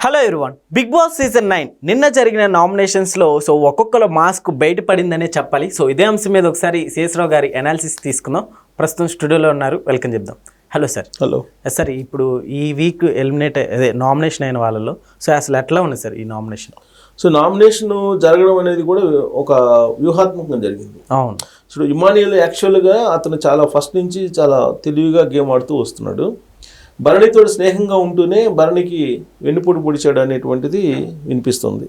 Hello everyone, Bigg Boss season 9 నిన్న జరిగిన నామినేషన్స్లో ఒక్కొక్కరు మాస్క్ బయటపడిందనే చెప్పాలి. ఇదే అంశం మీద ఒకసారి శేషరావు గారి అనాలిసిస్ తీసుకుందాం. ప్రస్తుతం స్టూడియోలో ఉన్నారు, వెల్కమ్ చెప్దాం. Hello sir. హలో సార్, ఇప్పుడు ఈ వీక్ నామినేషన్ అయిన వాళ్ళలో అసలు ఎట్లా ఉంది సార్ ఈ నామినేషన్? నామినేషన్ జరగడం అనేది కూడా ఒక వ్యూహాత్మకంగా జరిగింది. అవును. ఇమానియల్ యాక్చువల్గా అతను చాలా ఫస్ట్ నుంచి చాలా తెలివిగా గేమ్ ఆడుతూ వస్తున్నాడు. భరణితో స్నేహంగా ఉంటూనే భరణికి వెన్నుపోటు పొడిచాడు అనేటువంటిది వినిపిస్తుంది.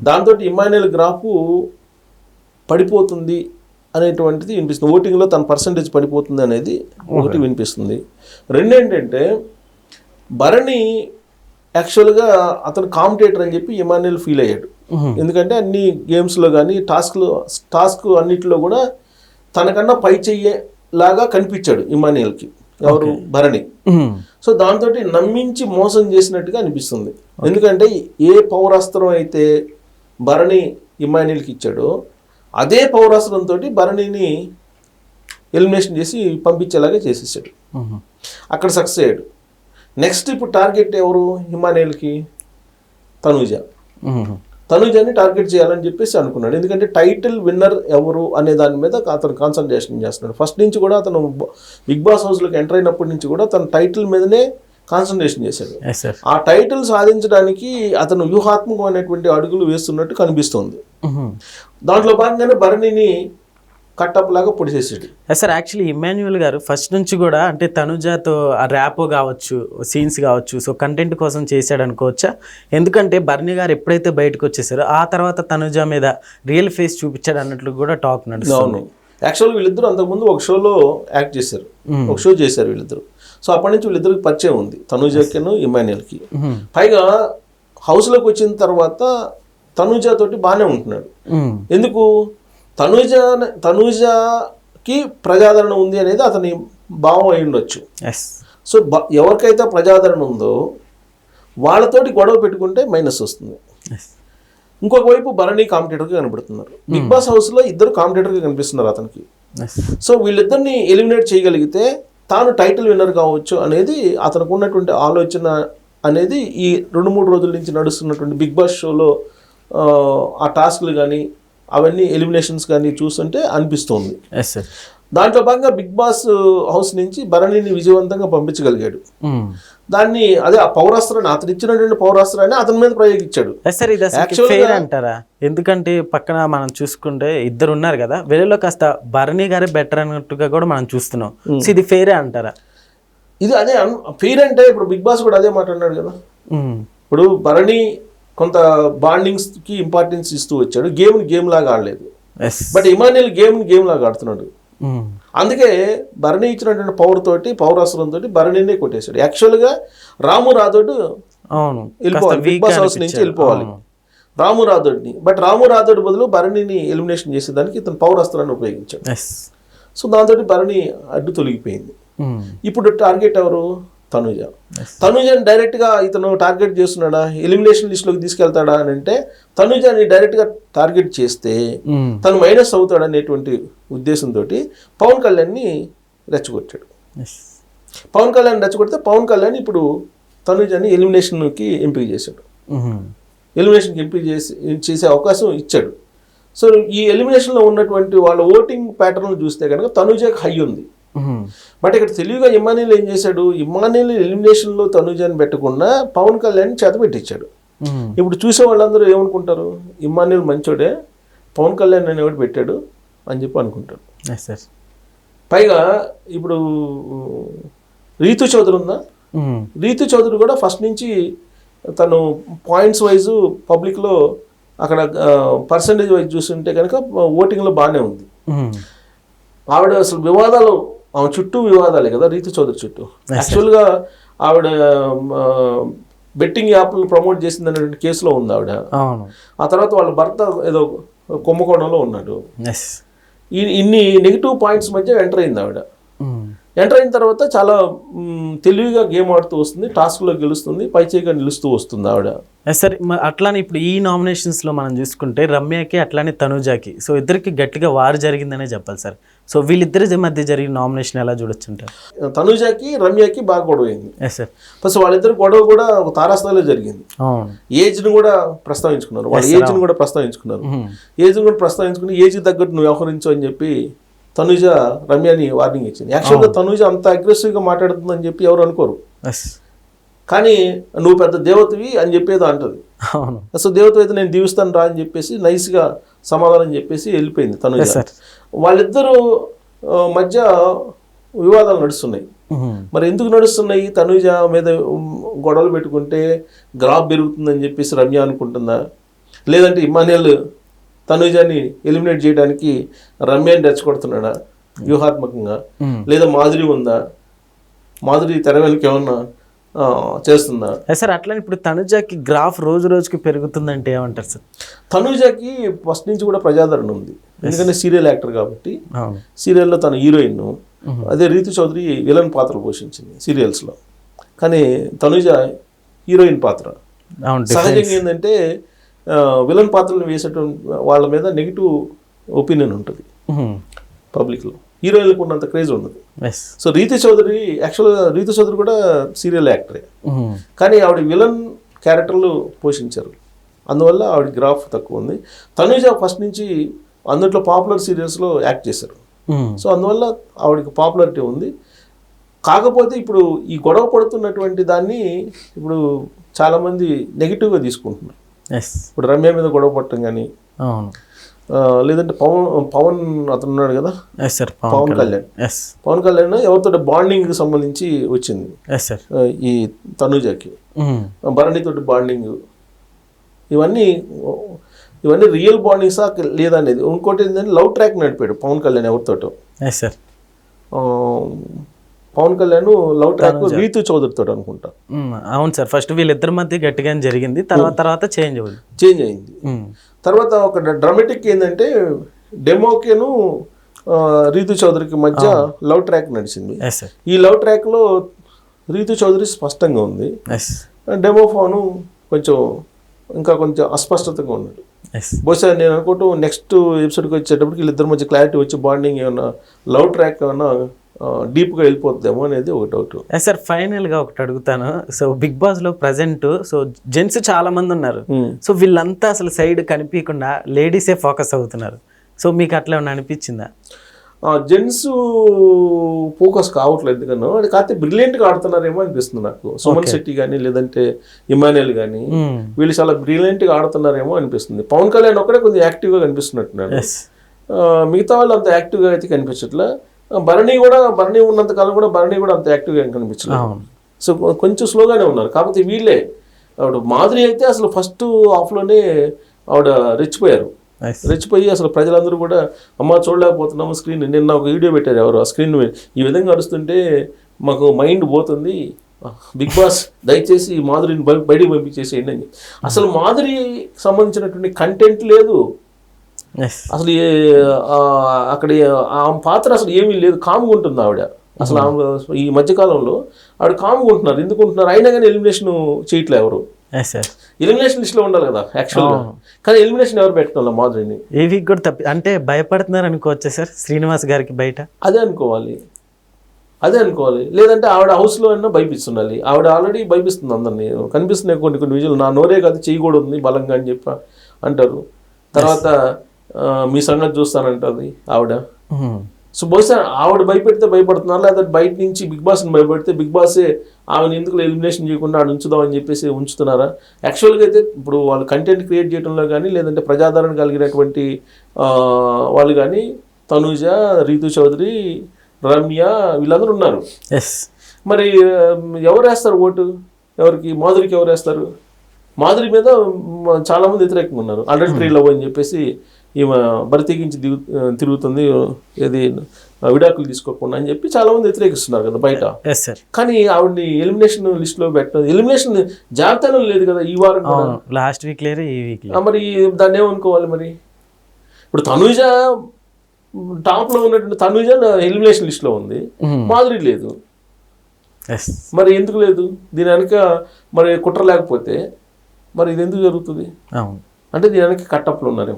దాంతో ఇమానియల్ గ్రాఫ్ పడిపోతుంది అనేటువంటిది వినిపిస్తుంది. ఓటింగ్లో తన పర్సంటేజ్ పడిపోతుంది అనేది ఒకటి వినిపిస్తుంది. రెండేంటంటే భరణి యాక్చువల్గా అతను కాంపిటేటర్ అని చెప్పి ఇమానియల్ ఫీల్ అయ్యాడు. ఎందుకంటే అన్ని గేమ్స్లో కానీ టాస్క్ అన్నిటిలో కూడా తనకన్నా పై చెయ్యేలాగా కనిపించాడు ఇమానియల్కి, ఎవరు భరణి. దాంతో నమ్మించి మోసం చేసినట్టుగా అనిపిస్తుంది. ఎందుకంటే ఏ పౌరాస్త్రం అయితే భరణి ఇమానియల్కి ఇచ్చాడో అదే పౌరాస్త్రంతో భరణిని ఎలిమినేషన్ చేసి పంపించేలాగా చేసేసాడు. అక్కడ సక్సెస్ అయ్యాడు. నెక్స్ట్ ఇప్పుడు టార్గెట్ ఎవరు ఇమానియల్కి? తనూజని టార్గెట్ చేయాలని చెప్పేసి అనుకున్నాడు. ఎందుకంటే టైటిల్ విన్నర్ ఎవరు అనే దాని మీద అతను కాన్సన్ట్రేషన్ చేస్తున్నాడు. ఫస్ట్ నుంచి కూడా అతను బిగ్ బాస్ హౌస్లోకి ఎంటర్ అయినప్పటి నుంచి కూడా తన టైటిల్ మీదనే కాన్సన్ట్రేషన్ చేశాడు. ఆ టైటిల్ సాధించడానికి అతను వ్యూహాత్మకమైనటువంటి అడుగులు వేస్తున్నట్టు కనిపిస్తుంది. దాంట్లో భాగంగానే భరణిని కట్టప్ లాగా పొడిచేసాడు. సార్, యాక్చువల్లీ ఇమాన్యుయల్ గారు ఫస్ట్ నుంచి కూడా అంటే తనుజాతో ఆ ర్యాపో కావచ్చు, సీన్స్ కావచ్చు, కంటెంట్ కోసం చేశాడు అనుకోవచ్చా? ఎందుకంటే భరణి గారు ఎప్పుడైతే బయటకు వచ్చేసారో ఆ తర్వాత తనుజా మీద రియల్ ఫేస్ చూపించాడు అన్నట్లు కూడా టాక్ నడుస్తుంది. యాక్చువల్గా వీళ్ళిద్దరు అంతకుముందు ఒక షోలో యాక్ట్ చేశారు, ఒక షో చేశారు వీళ్ళిద్దరు. అప్పటి నుంచి వీళ్ళిద్దరికి పరిచయం ఉంది, తనుజాకిను ఇమాన్యుయల్కి. పైగా హౌస్లోకి వచ్చిన తర్వాత తనుజాతోటి బాగానే ఉంటున్నాడు. ఎందుకు? తనూజకి ప్రజాదరణ ఉంది అనేది అతని భావం అయి ఉండొచ్చు. ఎవరికైతే ప్రజాదరణ ఉందో వాళ్ళతోటి గొడవ పెట్టుకుంటే మైనస్ వస్తుంది. ఇంకొక వైపు భరణి కాంపిటేటర్గా కనబడుతున్నారు. బిగ్ బాస్ హౌస్లో ఇద్దరు కాంపిటేటర్గా కనిపిస్తున్నారు అతనికి. వీళ్ళిద్దరిని ఎలిమినేట్ చేయగలిగితే తాను టైటిల్ విన్నర్ కావచ్చు అనేది అతనికి ఉన్నటువంటి ఆలోచన అనేది ఈ 2-3 రోజుల నుంచి నడుస్తున్నటువంటి బిగ్ బాస్ షోలో ఆ టాస్క్లు కానీ అవన్నీ ఎలిమినేషన్స్ కానీ చూస్తుంటే అనిపిస్తుంది. దాంట్లో భాగంగా బిగ్ బాస్ హౌస్ నుంచి భరణిని విజయవంతంగా పంపించగలిగాడు. దాన్ని అదే ఆ పౌరాస్త్రాన్ని అతను ఇచ్చినటువంటి పౌరాస్త్రాన్ని అతని మీద ప్రయోగించాడు. అంటారా? ఎందుకంటే పక్కన మనం చూసుకుంటే ఇద్దరు ఉన్నారు కదా, వీళ్ళలో కాస్త భరణి గారే బెటర్ అన్నట్టుగా కూడా మనం చూస్తున్నాం. ఇది ఫెయిరే అంటారా? ఇది అదే ఫెయిర్ అంటే ఇప్పుడు బిగ్ బాస్ కూడా అదే మాట అన్నాడు కదా. ఇప్పుడు భరణి కొంత బాండింగ్స్కి ఇంపార్టెన్స్ ఇస్తూ వచ్చాడు, గేమ్ లాగా ఆడలేదు. బట్ ఇమానియల్ గేమ్ లాగా ఆడుతున్నాడు. అందుకే భరణి ఇచ్చినటువంటి పౌరాస్త్రంతో భరణినే కొట్టేశాడు. యాక్చువల్గా రాము రాథోడ్ వెళ్ళిపోవాలి, బిగ్ బాస్ హౌస్ నుంచి వెళ్ళిపోవాలి రాము రాథోడ్ని. బట్ రాము రాథోడ్ బదులు భరణిని ఎలిమినేషన్ చేసేదానికి ఇతను పౌరాస్త్రాన్ని ఉపయోగించాడు. దాంతో భరణి అడ్డు తొలగిపోయింది. ఇప్పుడు టార్గెట్ ఎవరు? తనుజని డైరెక్ట్గా ఇతను టార్గెట్ చేస్తున్నాడా, ఎలిమినేషన్ లిస్ట్లోకి తీసుకెళ్తాడా అని అంటే తనుజని డైరెక్ట్గా టార్గెట్ చేస్తే తను మైనస్ అవుతాడు అనేటువంటి ఉద్దేశంతో పవన్ కళ్యాణ్ని రెచ్చగొట్టాడు. పవన్ కళ్యాణ్ రెచ్చగొడితే పవన్ కళ్యాణ్ ఇప్పుడు తనుజని ఎలిమినేషన్కి ఎంపిక చేశాడు. ఎలిమినేషన్కి ఎంపిక చేసే అవకాశం ఇచ్చాడు. ఈ ఎలిమినేషన్లో ఉన్నటువంటి వాళ్ళ ఓటింగ్ ప్యాటర్న్ చూస్తే కనుక తనుజకి హై ఉంది. బట్ ఇక్కడ తెలివిగా ఇమానియల్ ఏం చేశాడు, ఇమానియల్ ఎలిమినేషన్లో తనుజాని పెట్టకుండా పవన్ కళ్యాణ్ చేత పెట్టించాడు. ఇప్పుడు చూసే వాళ్ళందరూ ఏమనుకుంటారు, ఇమానియల్ మంచోడే, పవన్ కళ్యాణ్ అనేవాడు పెట్టాడు అని చెప్పి అనుకుంటారు. పైగా ఇప్పుడు రీతు చౌదరి ఉందా, రీతు చౌదరి కూడా ఫస్ట్ నుంచి తను పాయింట్స్ వైజ్ పబ్లిక్లో అక్కడ పర్సంటేజ్ వైజ్ చూస్తుంటే కనుక ఓటింగ్లో బాగానే ఉంది. ఆవిడ అసలు వివాదాలు, ఆమె చుట్టూ వివాదాలే కదా రీతు చౌదరి చుట్టూ. యాక్చువల్గా ఆవిడ బెట్టింగ్ యాప్లు ప్రమోట్ చేసింది అనే కేసులో ఉంది ఆవిడ. ఆ తర్వాత వాళ్ళ భర్త ఏదో కుంభకోణంలో ఉన్నాడు. ఇన్ని నెగిటివ్ పాయింట్స్ మధ్య ఎంటర్ అయింది ఆవిడ. ఎంటర్ అయిన తర్వాత చాలా తెలివిగా గేమ్ ఆడుతూ వస్తుంది, టాస్క్లో గెలుస్తుంది, పైచేయిగా నిలుస్తూ వస్తుంది ఆవిడ. సరే అట్లానే ఇప్పుడు ఈ నామినేషన్స్లో మనం చూసుకుంటే రమ్యకి అట్లానే తనుజాకి సో ఇద్దరికి గట్టిగా వారు జరిగిందనే చెప్పాలి సార్. సో వీళ్ళిద్దరి మధ్య జరిగిన నామినేషన్ ఎలా చూడొచ్చు అంటారు? తనుజాకి రమ్యకి బాగా గొడవ అయింది. Yes sir. ఫస్ట్ వాళ్ళిద్దరు గొడవ కూడా ఒక తారాస్థాయిలో జరిగింది. అవును. ఏజ్ని కూడా ప్రస్తావించుకున్నారు, వాళ్ళ ఏజ్ని కూడా ప్రస్తావించుకున్నారు. ఏజ్ని కూడా ప్రస్తావించుకుని ఏజ్కి తగ్గట్టు నువ్వు వ్యవహరించు అని చెప్పి తనుజ రమ్యని వార్నింగ్ ఇచ్చింది. యాక్చువల్గా తనుజ అంత అగ్రెసివ్గా మాట్లాడుతుందని చెప్పి ఎవరు అనుకోరు, కానీ నువ్వు పెద్ద దేవతవి అని చెప్పేది అంటది. అసలు దేవత అయితే నేను దీవిస్తాను రా అని చెప్పేసి నైస్గా సమాధానం చెప్పేసి వెళ్ళిపోయింది తనుజ. వాళ్ళిద్దరూ మధ్య వివాదాలు నడుస్తున్నాయి. మరి ఎందుకు నడుస్తున్నాయి? తనుజ మీద గొడవలు పెట్టుకుంటే గ్రాఫ్ పెరుగుతుందని చెప్పేసి రమ్య అనుకుంటుందా, లేదంటే ఇమాన్యుయల్ తనుజాని ఎలిమినేట్ చేయడానికి రమ్యని రెచ్చగొడుతున్నాడా వ్యూహాత్మకంగా, లేదా మాధురి ఉందా, మాధురి తెర వెనక ఏమన్నా చేస్తుందా? సార్ అట్లా ఇప్పుడు తనుజాకి గ్రాఫ్ రోజు రోజుకి పెరుగుతుందంటే ఏమంటారు సార్? తనుజాకి ఫస్ట్ నుంచి కూడా ప్రజాదరణ ఉంది, ఎందుకంటే సీరియల్ యాక్టర్ కాబట్టి. సీరియల్లో తన హీరోయిన్, అదే రీతు చౌదరి విలన్ పాత్ర పోషించింది సీరియల్స్లో, కానీ తనుజ హీరోయిన్ పాత్ర. సహజంగా ఏంటంటే విలన్ పాత్రలు వేసేటువంటి వాళ్ళ మీద నెగిటివ్ ఒపీనియన్ ఉంటుంది పబ్లిక్లో, హీరోయిన్లకు ఉన్నంత క్రేజ్ ఉండదు. సో రీతు చౌదరి యాక్చువల్గా రీతు చౌదరి కూడా సీరియల్ యాక్టరే, కానీ ఆవిడ విలన్ క్యారెక్టర్లు పోషించారు, అందువల్ల ఆవిడ గ్రాఫ్ తక్కువ ఉంది. తనుజ ఫస్ట్ నుంచి అందులో పాపులర్ సీరియల్స్లో యాక్ట్ చేశారు, సో అందువల్ల ఆవిడకి పాపులారిటీ ఉంది. కాకపోతే ఇప్పుడు ఈ గొడవ పడుతున్నటువంటి దాన్ని ఇప్పుడు చాలామంది నెగిటివ్గా తీసుకుంటున్నారు. ఇప్పుడు రమ్య మీద గొడవ పడటం కానీ, లేదంటే పవన్ అతను ఉన్నాడు కదా పవన్ కళ్యాణ్ ఎవరితో బాండింగ్ సంబంధించి వచ్చింది ఈ తనుజకి, భరణితోటి బాండింగ్, ఇవన్నీ రియల్ బాండింగ్సా లేదనేది. ఇంకోటి ఏంటంటే లవ్ ట్రాక్ నడిపాడు పవన్ కళ్యాణ్ ఎవరితోటో. పవన్ కళ్యాణ్ లవ్ ట్రాక్ రీతు చౌదరితో అనుకుంటా. అవును సార్, ఫస్ట్ వీళ్ళిద్దరి మధ్య గట్టిగా జరిగింది, తర్వాత చేంజ్ అయింది. తర్వాత ఒక డ్రామాటిక్ ఏంటంటే డెమోకేను రీతు చౌదరికి మధ్య లవ్ ట్రాక్ నడిచింది. ఈ లవ్ ట్రాక్లో రీతు చౌదరి స్పష్టంగా ఉంది, డెమో ఫోను కొంచెం అస్పష్టతగా ఉన్నాడు. బహుశా నేను అనుకుంటూ నెక్స్ట్ ఎపిసోడ్కి వచ్చేటప్పటికి వీళ్ళిద్దరి మధ్య క్లారిటీ వచ్చి బాండింగ్ ఏమన్నా లవ్ ట్రాక్ ఏమన్నా డీప్గా వెళ్ళిపోతుందేమో అనేది ఒక డౌట్. సార్ ఫైనల్గా ఒకటి అడుగుతాను. సో బిగ్ బాస్లో ప్రజెంట్ సో జెంట్స్ చాలా మంది ఉన్నారు, సో వీళ్ళంతా అసలు సైడ్ కనిపించకుండా లేడీసే ఫోకస్ అవుతున్నారు. సో మీకు అట్లా ఏమన్నా అనిపించిందా? జెంట్స్ ఫోకస్ కావట్లేదు, ఎందుకన్నా అది కాకపోతే బ్రిలియంట్గా ఆడుతున్నారేమో అనిపిస్తుంది నాకు. సుమన్ శెట్టి కానీ లేదంటే ఇమాన్యుయల్ కానీ వీళ్ళు చాలా బ్రిలియంట్గా ఆడుతున్నారేమో అనిపిస్తుంది. పవన్ కళ్యాణ్ ఒక్కడే కొంచెం యాక్టివ్గా కనిపిస్తున్నట్టున్నాడు, మిగతా వాళ్ళు అంత యాక్టివ్గా అయితే కనిపించట్లే. భరణి ఉన్నంత కాలం కూడా భరణి కూడా అంత యాక్టివ్గా కనిపించలేదు, సో కొంచెం స్లోగానే ఉన్నారు. కాకపోతే వీళ్ళే ఆవిడ మాధురి అయితే అసలు ఫస్ట్ హాఫ్లోనే ఆవిడ రెచ్చిపోయి అసలు ప్రజలందరూ కూడా అమ్మ చూడలేకపోతున్నాము స్క్రీన్. నిన్న ఒక వీడియో పెట్టారు ఎవరు, ఆ స్క్రీన్ ఈ విధంగా అరుస్తుంటే మాకు మైండ్ పోతుంది, బిగ్ బాస్ దయచేసి మాధురిని బయటికి పంపించేసేయండి అని. అసలు మాధురి సంబంధించినటువంటి కంటెంట్ లేదు అసలు, అక్కడ ఆ పాత్ర అసలు ఏమీ లేదు, కామ్గా ఉంటుంది ఆవిడ. అసలు ఈ మధ్యకాలంలో ఆవిడ కామ్గా ఉంటున్నారు, ఎందుకు ఉంటున్నారు? అయినా కానీ ఎలిమినేషన్ చేయట్లే ఎవరు. ఎలిమినేషన్ లిస్ట్లో ఉండాలి కదా యాక్చువల్గా, కానీ ఎలిమినేషన్ ఎవరు పెట్టడం మాధురిని. ఏ వీక్ కూడా అంటే భయపడుతున్నారు అనుకోవచ్చా సార్ శ్రీనివాస్ గారికి బయట? అదే అనుకోవాలి, లేదంటే ఆవిడ హౌస్లో అయినా భయపిస్తుండాలి. ఆవిడ ఆల్రెడీ భయపిస్తుంది అందరినీ, కనిపిస్తున్నాయి కొన్ని విజువల్. నా నోరే కాదు చేయకూడదు బలంగా అని చెప్పి అంటారు. తర్వాత మీ సంగతి చూస్తానంటది ఆవిడ. సో బహుశా ఆవిడ భయపెడితే భయపడుతున్నారు, లేదా బయట నుంచి బిగ్ బాస్ని భయపెడితే బిగ్ బాసే ఆమెను ఎందుకు ఎలిమినేషన్ చేయకుండా ఆడ ఉంచుదామని చెప్పేసి ఉంచుతున్నారా? యాక్చువల్గా అయితే ఇప్పుడు వాళ్ళు కంటెంట్ క్రియేట్ చేయడంలో కానీ లేదంటే ప్రజాదరణ కలిగినటువంటి వాళ్ళు కానీ తనుజ, రీతు చౌదరి, రమ్య వీళ్ళందరూ ఉన్నారు. మరి ఎవరు వేస్తారు ఓటు? ఎవరికి? మాధురికి ఎవరు వేస్తారు? మాధురి మీద చాలామంది వ్యతిరేకంగా ఉన్నారు. 103 లవ్ అని చెప్పేసి ఈమె బరితెగించి తిరుగుతుంది, ఏది విడాకులు తీసుకోకుండా అని చెప్పి చాలామంది వ్యతిరేకిస్తున్నారు కదా బయట. కానీ ఆవిడని ఎలిమినేషన్ లిస్ట్లో పెట్టడం, ఎలిమినేషన్ జాబితాలో లేదు కదా ఈ వారం, లాస్ట్ వీక్ లేదు ఈ వీక్. మరి దాన్ని ఏమనుకోవాలి? మరి ఇప్పుడు తనుజ టాప్లో ఉన్నటువంటి తనుజ ఎలిమినేషన్ లిస్ట్లో ఉంది, మాధురి లేదు. మరి ఎందుకు లేదు? దీని వెనక మరి కుట్ర లేకపోతే మరి ఇది ఎందుకు జరుగుతుంది అవును. అంటే దీనికి కట్టప్లు ఉన్నారు.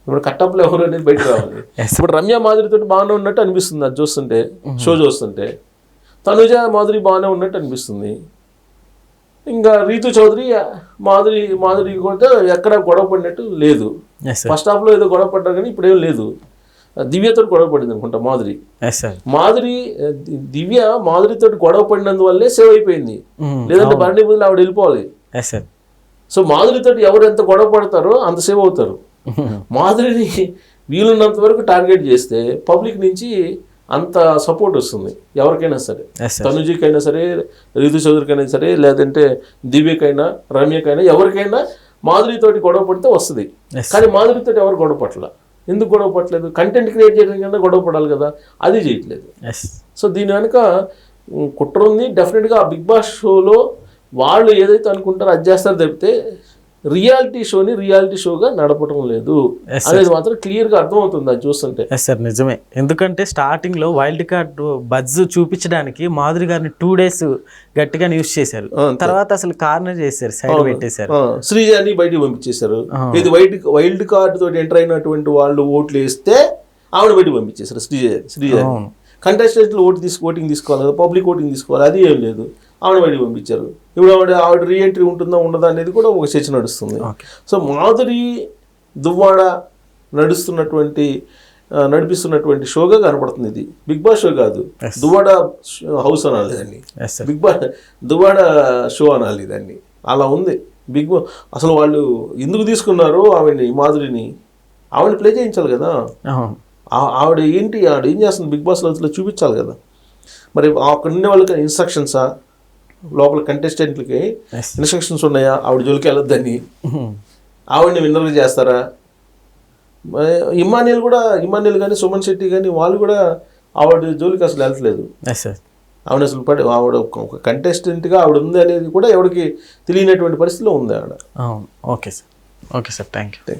ఇప్పుడు కట్టప్లు ఎవరు అనేది బయట రావాలి. ఇప్పుడు రమ్య మాధురితో బాగానే ఉన్నట్టు అనిపిస్తుంది అది చూస్తుంటే, షో చూస్తుంటే. తనుజ మాధురి బాగానే ఉన్నట్టు అనిపిస్తుంది. ఇంకా రీతు చౌదరి మాధురి కూడా ఎక్కడ గొడవ పడినట్టు లేదు. ఫస్ట్ హాఫ్లో ఏదో గొడవ పడ్డారు కానీ ఇప్పుడు ఏం లేదు. దివ్యతో గొడవ పడింది అనుకుంటా దివ్య మాధురితో గొడవ పడినందువల్లే సేవ్ అయిపోయింది. లేదంటే భరణి బదులు ఆవిడ వెళ్ళిపోవాలి. సో మాధురితో ఎవరు ఎంత గొడవ పడతారో అంత సేవ్ అవుతారు. మాధురిని వీలున్నంత వరకు టార్గెట్ చేస్తే పబ్లిక్ నుంచి అంత సపోర్ట్ వస్తుంది ఎవరికైనా సరే, తనుజీకైనా సరే, రీతు చౌదరికైనా సరే, లేదంటే దివ్యకైనా, రమ్యకైనా, ఎవరికైనా మాధురితోటి గొడవ పడితే వస్తుంది. కానీ మాధురితో ఎవరు గొడవ పట్ల, ఎందుకు గొడవ పట్టలేదు? కంటెంట్ క్రియేట్ చేయడం కన్నా గొడవ పడాలి కదా, అది చేయట్లేదు. సో దీని వెనుక కుట్ర ఉంది డెఫినెట్గా. ఆ బిగ్ బాస్ షోలో వాళ్ళు ఏదైతే అనుకుంటారో అది చేస్తారో తప్పితే రియాలిటీ షోని రియాలిటీ షోగా నడపడం లేదు అనేది మాత్రం క్లియర్గా అర్థమవుతుంది అది చూస్తుంటే. సార్ నిజమే. ఎందుకంటే స్టార్టింగ్లో వైల్డ్ కార్డ్ బజ్ చూపించడానికి మాధురి గారిని 2 days గట్టిగా న్యూస్ చేశారు. తర్వాత అసలు కార్నర్ చేశారు, సైడ్ పెట్టేశారు. శ్రీజాని బయటికి పంపించేశారు. ఇది వైల్డ్ కార్డ్ తోటి ఎంటర్ అయినటువంటి వాళ్ళు ఓట్లు వేస్తే ఆవిడ బయటికి పంపించేశారు. శ్రీజాని కంటెస్టెంట్లు ఓటింగ్ తీసుకోవాలి కదా, పబ్లిక్ ఓటింగ్ తీసుకోవాలి, అది ఏం లేదు, ఆవిడ బయటికి పంపించారు. ఇప్పుడు ఆవిడ రీఎంట్రీ ఉంటుందా ఉండదా అనేది కూడా ఒక చర్చ నడుస్తుంది. సో మాధురి దువ్వాడ నడిపిస్తున్నటువంటి షోగా కనపడుతుంది. ఇది బిగ్ బాస్ షో కాదు, దువ్వాడ హౌస్ అనాలి దాన్ని, దువ్వాడ షో అనాలి దాన్ని. అలా ఉంది బిగ్ బాస్. అసలు వాళ్ళు ఎందుకు తీసుకున్నారో మాధురిని ప్లే చేయించాలి కదా. ఆవిడ ఏం చేస్తుంది బిగ్ బాస్ లో చూపించాలి కదా. మరి అక్కడ ఉండే వాళ్ళకి ఇన్స్ట్రక్షన్సా, లోపల కంటెస్టెంట్లకి ఇన్స్ట్రక్షన్స్ ఉన్నాయా ఆవిడ జోలికి వెళ్ళొద్దని? ఆవిడని విన్నర్గా చేస్తారా? ఇమాన్యుల్ కానీ సుమన్ శెట్టి కానీ వాళ్ళు కూడా ఆవిడ జోలికి అసలు వెళ్ళట్లేదు. ఆవిడ అసలు ఆవిడ ఒక కంటెస్టెంట్గా ఆవిడ ఉంది అనేది కూడా ఎవరికి తెలియనటువంటి పరిస్థితిలో ఉంది ఆవిడ. Okay sir, thank you.